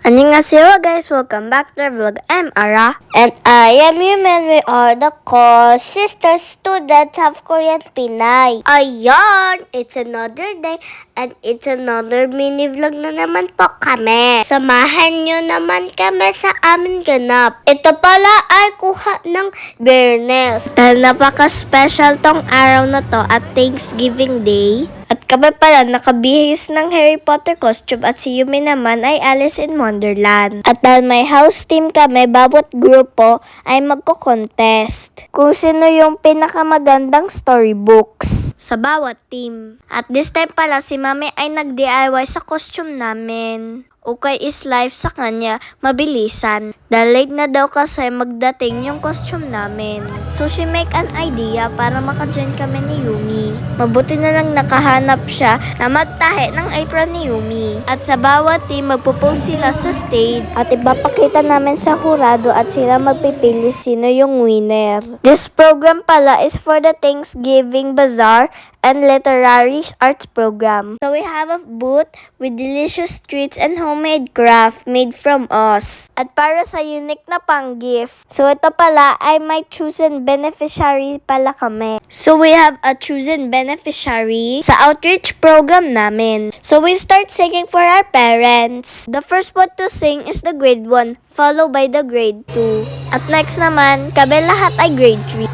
Annyeonghaseyo guys, welcome back to our vlog. I'm Ara. And I am Yumen. We are the co-sister students of Korean Pinay. Ayan! It's another day and it's another mini vlog na naman po kami. Samahan nyo naman kami sa aming ganap. Ito pala ay kuha ng Biyernes. Dahil napaka-special tong araw na to at Thanksgiving Day. At kami pala nakabihis ng Harry Potter costume at si Yumi naman ay Alice in Wonderland. At dahil may house team kami, bawat grupo ay magko-contest kung sino yung pinakamagandang storybooks sa bawat team. At this time pala si Mami ay nag-DIY sa costume namin. Okay is life sa kanya, mabilisan. Dahil late na daw kasi magdating yung costume namin. So she make an idea para maka-join kami ni Yumi. Mabuti na lang nakahanap siya na magtahe ng apron ni Yumi. At sa bawat team, magpo-post sila sa stage. At ipapakita namin sa hurado at sila magpipili sino yung winner. This program pala is for the Thanksgiving Bazaar and Literary Arts Program. So we have a booth with delicious treats and homemade craft made from us. At para sa unique na pang-gift. So ito pala ay may chosen beneficiary pala kami. So we have a chosen beneficiary sa outreach program namin. So we start singing for our parents. The first one to sing is the grade 1, followed by the grade 2. At next naman, kami lahat ay grade 3.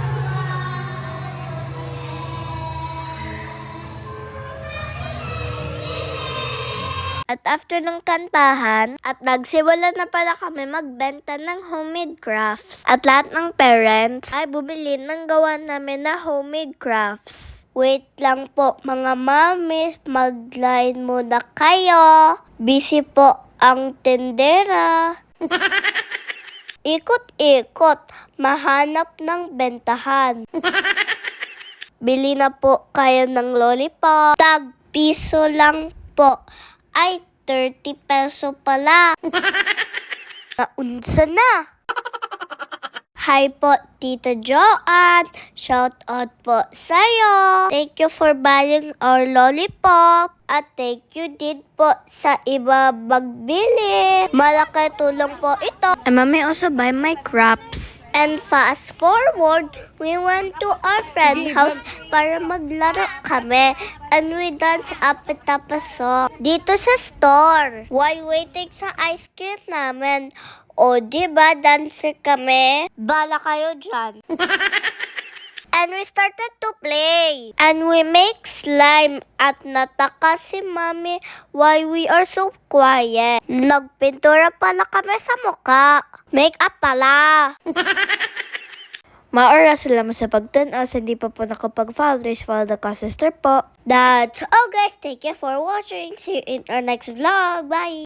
At after ng kantahan, at nagsiwala na pala kami magbenta ng homemade crafts. At lahat ng parents ay bumili ng gawa namin na homemade crafts. Wait lang po mga mami, mag-line muna kayo. Busy po ang tendera. Ikot-ikot, mahanap ng bentahan. Bili na po kayo ng lollipop. Tag-piso lang po. Ay, 30 peso pala. Naunsa na. Hi po, Tita Joanne. Shout out po sa'yo. Thank you for buying our lollipop. At thank you din po sa iba magbili. Malaki tulong po ito. And Mami also buy my crops. And fast forward, we went to our friend's house para maglaro kami. And we dance up at tapaso dito sa store. While waiting sa ice cream namin. O, diba, dancer kami? Bala kayo dyan. And we started to play. And we make slime. At nataka si Mami why we are so quiet. Nagpintura pala kami sa mukha. Make up pala. Maura salamat sa pagtanaw. Sa hindi pa po nakapag-follow, please follow the co-sister po. That's all guys. Thank you for watching. See you in our next vlog. Bye!